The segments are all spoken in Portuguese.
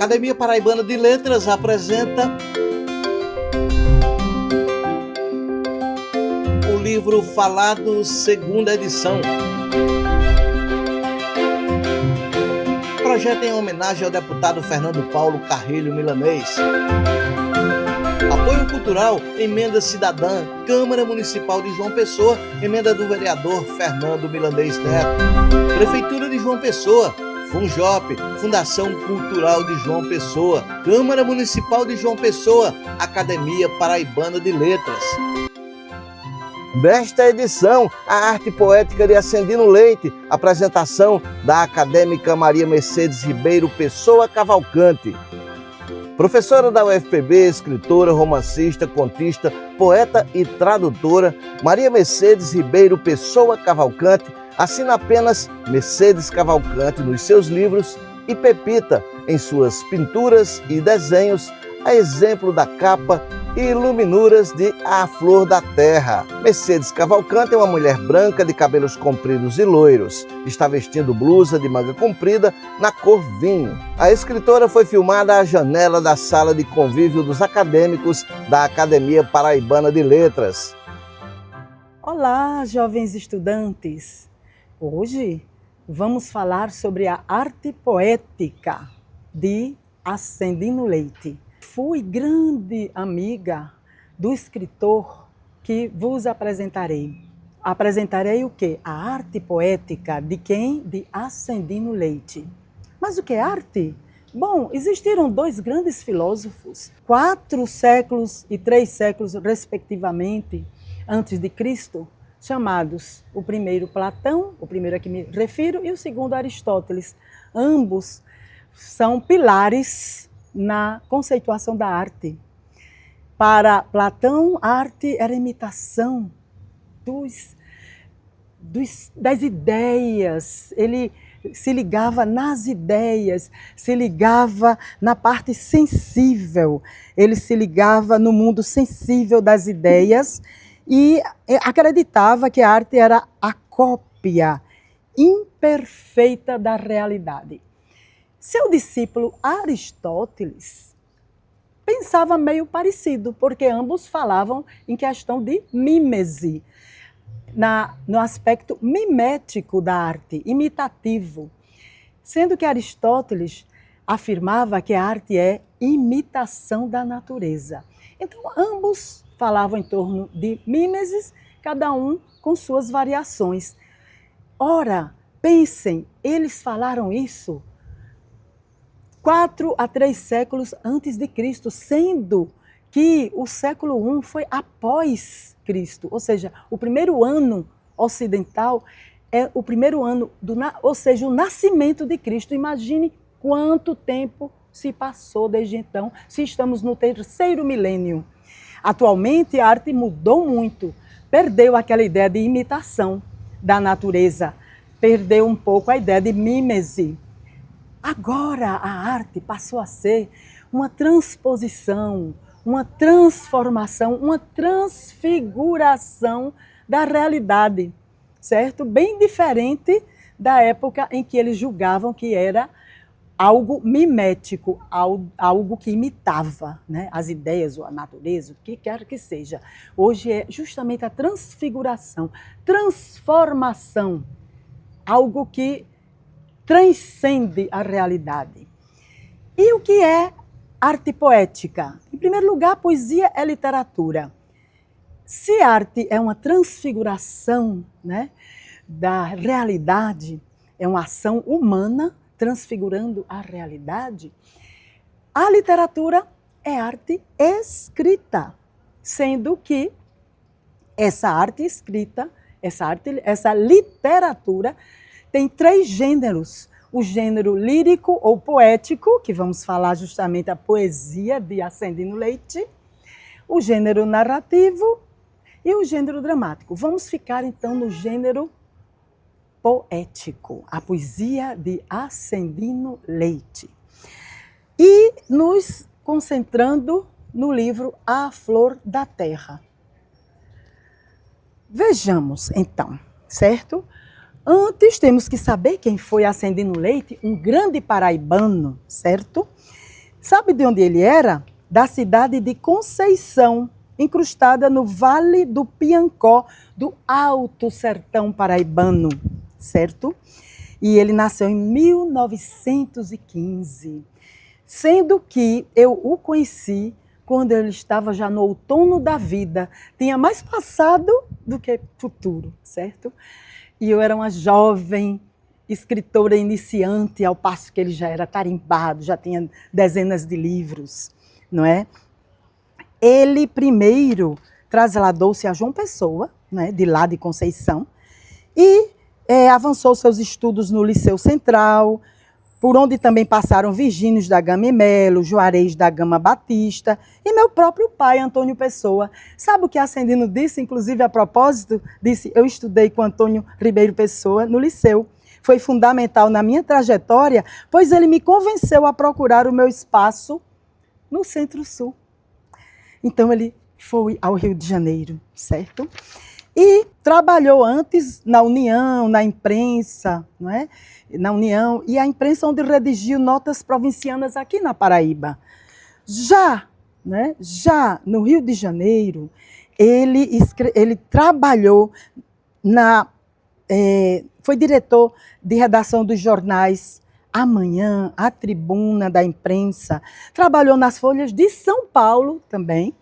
Academia Paraibana de Letras apresenta o livro Falado, segunda edição. Projeto em homenagem ao deputado Fernando Paulo Carrilho Milanês. Apoio cultural, emenda cidadã, Câmara Municipal de João Pessoa, emenda do vereador Fernando Milanês Neto. Prefeitura de João Pessoa, Funjop, Fundação Cultural de João Pessoa, Câmara Municipal de João Pessoa, Academia Paraibana de Letras. Nesta edição, a arte poética de Ascendino Leite, apresentação da acadêmica Maria Mercedes Ribeiro Pessoa Cavalcante. Professora da UFPB, escritora, romancista, contista, poeta e tradutora, Maria Mercedes Ribeiro Pessoa Cavalcante assina apenas Mercedes Cavalcante nos seus livros e Pepita em suas pinturas e desenhos, a exemplo da capa e iluminuras de A Flor da Terra. Mercedes Cavalcante é uma mulher branca de cabelos compridos e loiros. Está vestindo blusa de manga comprida na cor vinho. A escritora foi filmada à janela da sala de convívio dos acadêmicos da Academia Paraibana de Letras. Olá, jovens estudantes! Hoje vamos falar sobre a arte poética de Ascendino Leite. Fui grande amiga do escritor que vos apresentarei. Apresentarei o quê? A arte poética de quem? De Ascendino Leite. Mas o que é arte? Bom, existiram dois grandes filósofos, 4 séculos e 3 séculos, respectivamente, antes de Cristo, chamados o primeiro Platão, o primeiro a que me refiro, e o segundo Aristóteles. Ambos são pilares na conceituação da arte. Para Platão, a arte era a imitação das ideias. Ele se ligava nas ideias, se ligava na parte sensível, ele se ligava no mundo sensível das ideias e acreditava que a arte era a cópia imperfeita da realidade. Seu discípulo Aristóteles pensava meio parecido, porque ambos falavam em questão de mímese, no aspecto mimético da arte, imitativo. Sendo que Aristóteles afirmava que a arte é imitação da natureza. Então, ambos falavam em torno de mimeses, cada um com suas variações. Ora, pensem, eles falaram isso 4 a 3 séculos antes de Cristo, sendo que o século I foi após Cristo, ou seja, o primeiro ano ocidental é o primeiro ano, ou seja, o nascimento de Cristo. Imagine quanto tempo se passou desde então, se estamos no 3º milênio. Atualmente a arte mudou muito, perdeu aquela ideia de imitação da natureza, perdeu um pouco a ideia de mímese. Agora a arte passou a ser uma transposição, uma transformação, uma transfiguração da realidade, certo? Bem diferente da época em que eles julgavam que era algo mimético, algo que imitava, né, as ideias ou a natureza, o que quer que seja. Hoje é justamente a transfiguração, transformação, algo que transcende a realidade. E o que é arte poética? Em primeiro lugar, poesia é literatura. Se arte é uma transfiguração, né, da realidade, é uma ação humana transfigurando a realidade, a literatura é arte escrita, sendo que essa arte escrita, essa literatura tem 3 gêneros. O gênero lírico ou poético, que vamos falar justamente a poesia de Ascendino Leite, o gênero narrativo e o gênero dramático. Vamos ficar então no gênero poético, a poesia de Ascendino Leite. E nos concentrando no livro A Flor da Terra. Vejamos então, certo? Antes temos que saber quem foi Ascendino Leite, um grande paraibano, certo? Sabe de onde ele era? Da cidade de Conceição, incrustada no Vale do Piancó, do Alto Sertão paraibano, certo? E ele nasceu em 1915, sendo que eu o conheci quando ele estava já no outono da vida, tinha mais passado do que futuro, certo? E eu era uma jovem escritora iniciante, ao passo que ele já era tarimbado, já tinha dezenas de livros, não é? Ele primeiro trasladou-se a João Pessoa, né, de lá de Conceição, e avançou seus estudos no Liceu Central, por onde também passaram Virgínios da Gama e Melo, Juarez da Gama Batista e meu próprio pai, Antônio Pessoa. Sabe o que Ascendino disse, inclusive a propósito? Disse, eu estudei com Antônio Ribeiro Pessoa no Liceu. Foi fundamental na minha trajetória, pois ele me convenceu a procurar o meu espaço no Centro-Sul. Então ele foi ao Rio de Janeiro, certo? E trabalhou antes na União, na imprensa, não é? Na União, e a imprensa onde redigiu notas provincianas aqui na Paraíba. Já no Rio de Janeiro, ele trabalhou foi diretor de redação dos jornais Amanhã, A Tribuna da Imprensa, trabalhou nas Folhas de São Paulo também,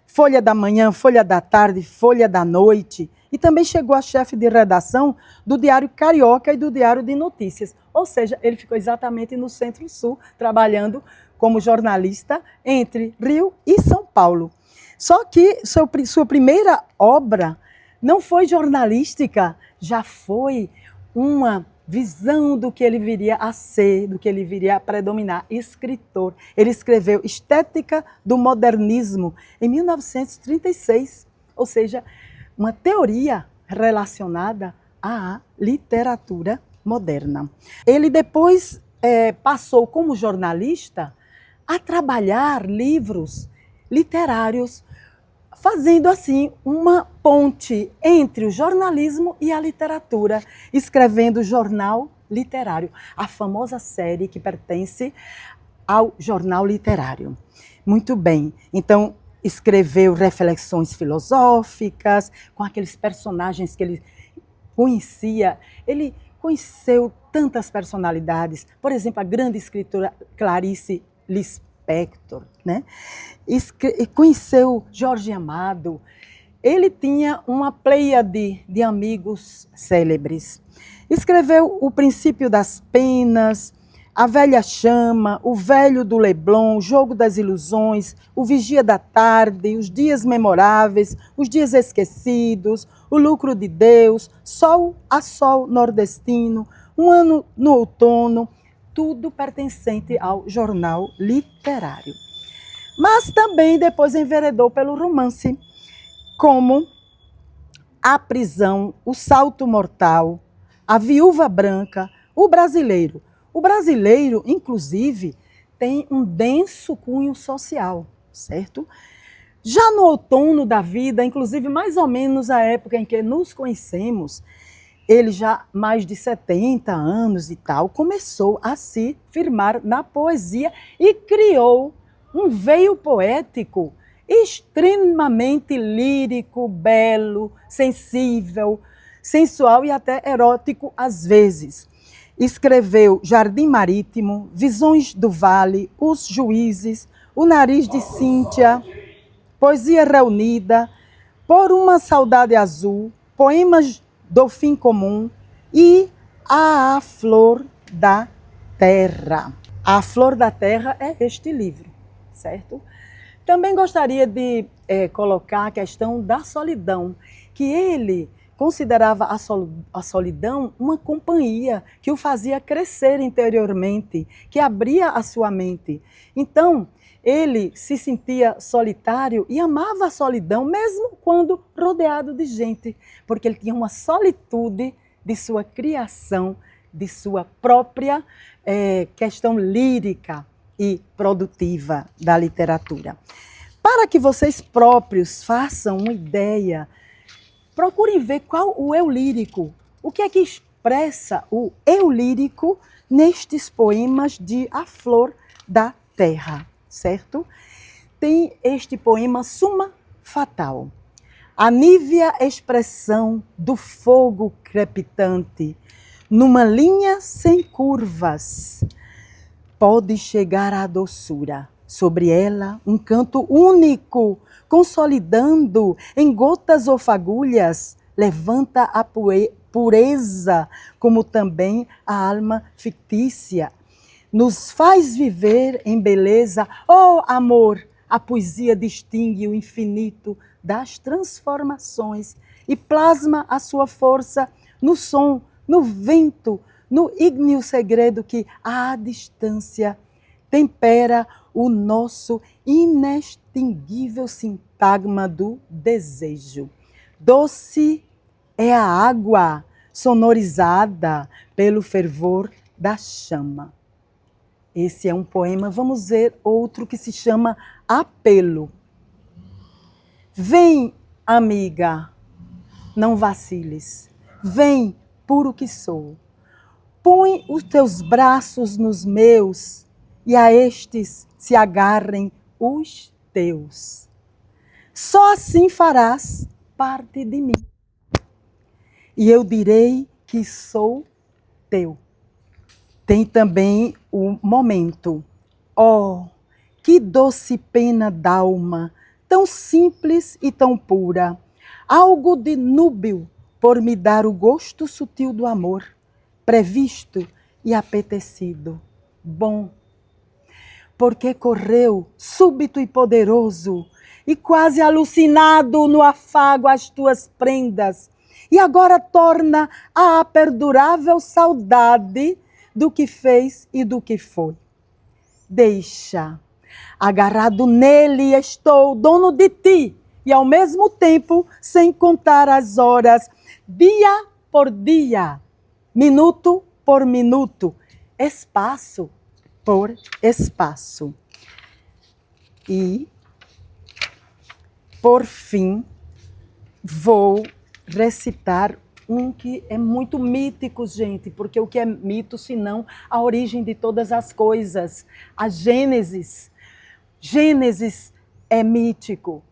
Folha da Manhã, Folha da Tarde, Folha da Noite, e também chegou a chefe de redação do Diário Carioca e do Diário de Notícias. Ou seja, ele ficou exatamente no Centro-Sul, trabalhando como jornalista entre Rio e São Paulo. Só que sua primeira obra não foi jornalística, já foi uma visão do que ele viria a ser, do que ele viria a predominar, escritor. Ele escreveu Estética do Modernismo em 1936, ou seja, uma teoria relacionada à literatura moderna. Ele depois passou como jornalista a trabalhar livros literários, fazendo assim uma ponte entre o jornalismo e a literatura, escrevendo Jornal Literário, a famosa série que pertence ao Jornal Literário. Muito bem, então escreveu reflexões filosóficas com aqueles personagens que ele conhecia. Ele conheceu tantas personalidades, por exemplo, a grande escritora Clarice Lispector, né? Conheceu Jorge Amado. Ele tinha uma pleiade de amigos célebres. Escreveu O Princípio das Penas, A Velha Chama, O Velho do Leblon, O Jogo das Ilusões, O Vigia da Tarde, Os Dias Memoráveis, Os Dias Esquecidos, O Lucro de Deus, Sol a Sol Nordestino, Um Ano no Outono, tudo pertencente ao jornal literário. Mas também depois enveredou pelo romance, como A Prisão, O Salto Mortal, A Viúva Branca, O Brasileiro. O brasileiro, inclusive, tem um denso cunho social, certo? Já no outono da vida, inclusive mais ou menos a época em que nos conhecemos, ele já mais de 70 anos e tal, começou a se firmar na poesia e criou um veio poético extremamente lírico, belo, sensível, sensual e até erótico às vezes. Escreveu Jardim Marítimo, Visões do Vale, Os Juízes, O Nariz de Cíntia, Poesia Reunida, Por uma Saudade Azul, Poemas do Fim Comum e A Flor da Terra. A Flor da Terra é este livro, certo? Também gostaria de colocar a questão da solidão, que ele considerava a solidão uma companhia que o fazia crescer interiormente, que abria a sua mente. Então, ele se sentia solitário e amava a solidão, mesmo quando rodeado de gente, porque ele tinha uma solitude de sua criação, de sua própria questão lírica e produtiva da literatura. Para que vocês próprios façam uma ideia, procurem ver qual o eu lírico, o que é que expressa o eu lírico nestes poemas de A Flor da terra, certo? Tem este poema Suma Fatal. A nívea expressão do fogo crepitante, numa linha sem curvas, pode chegar à doçura. Sobre ela, um canto único, consolidando em gotas ou fagulhas, levanta a pureza, como também a alma fictícia. Nos faz viver em beleza. Oh, amor, a poesia distingue o infinito das transformações e plasma a sua força no som, no vento, no ígneo segredo que, à distância, tempera o nosso inextinguível sintagma do desejo. Doce é a água, sonorizada pelo fervor da chama. Esse é um poema. Vamos ver outro que se chama Apelo. Vem, amiga, não vaciles. Vem, puro que sou. Põe os teus braços nos meus e a estes se agarrem os teus. Só assim farás parte de mim. E eu direi que sou teu. Tem também o momento. Oh, que doce pena d'alma, tão simples e tão pura. Algo de núbil por me dar o gosto sutil do amor, previsto e apetecido. Bom, porque correu súbito e poderoso, e quase alucinado no afago as tuas prendas, e agora torna a perdurável saudade do que fez e do que foi. Deixa, agarrado nele estou, dono de ti, e ao mesmo tempo, sem contar as horas, dia por dia, minuto por minuto, espaço por espaço. E, por fim, vou recitar um que é muito mítico, gente, porque o que é mito, senão a origem de todas as coisas, a Gênesis. Gênesis é mítico.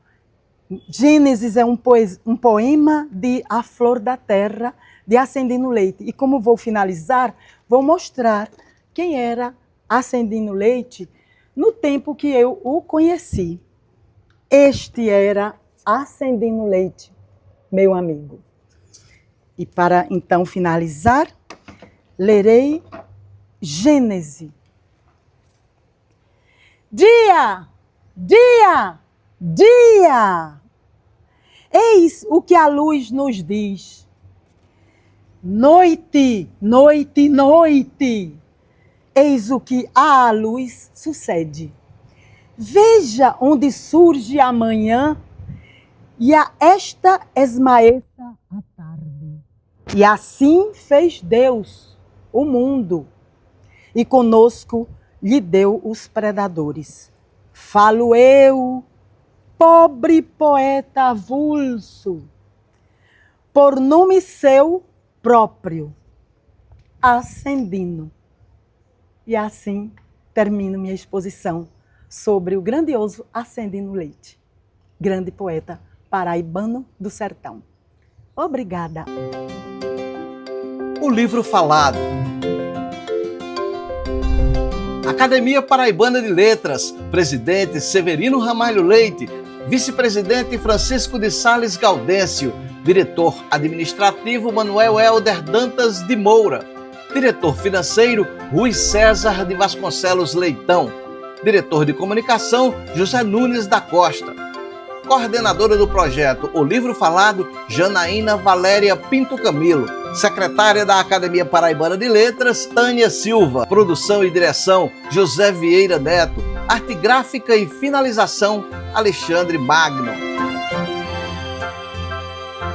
Gênesis é um poema de A Flor da Terra, de Acendino Leite. E como vou finalizar, vou mostrar quem era Acendino Leite no tempo que eu o conheci. Este era Acendino Leite, meu amigo. E para então finalizar, lerei Gênesis. Dia, dia, dia! Eis o que a luz nos diz. Noite, noite, noite! Eis o que à luz sucede. Veja onde surge a manhã e a esta esmaeça a tarde. E assim fez Deus o mundo, e conosco lhe deu os predadores. Falo eu, pobre poeta avulso, por nome seu próprio, Acendino. E assim termino minha exposição sobre o grandioso Acendino Leite, grande poeta paraibano do sertão. Obrigada. O livro falado. Academia Paraibana de Letras, presidente Severino Ramalho Leite, vice-presidente Francisco de Sales Gaudêncio, diretor administrativo Manuel Helder Dantas de Moura, diretor financeiro Rui César de Vasconcelos Leitão, diretor de comunicação José Nunes da Costa, coordenadora do projeto O Livro Falado, Janaína Valéria Pinto Camilo, secretária da Academia Paraibana de Letras, Tânia Silva, produção e direção José Vieira Neto, arte gráfica e finalização Alexandre Magno.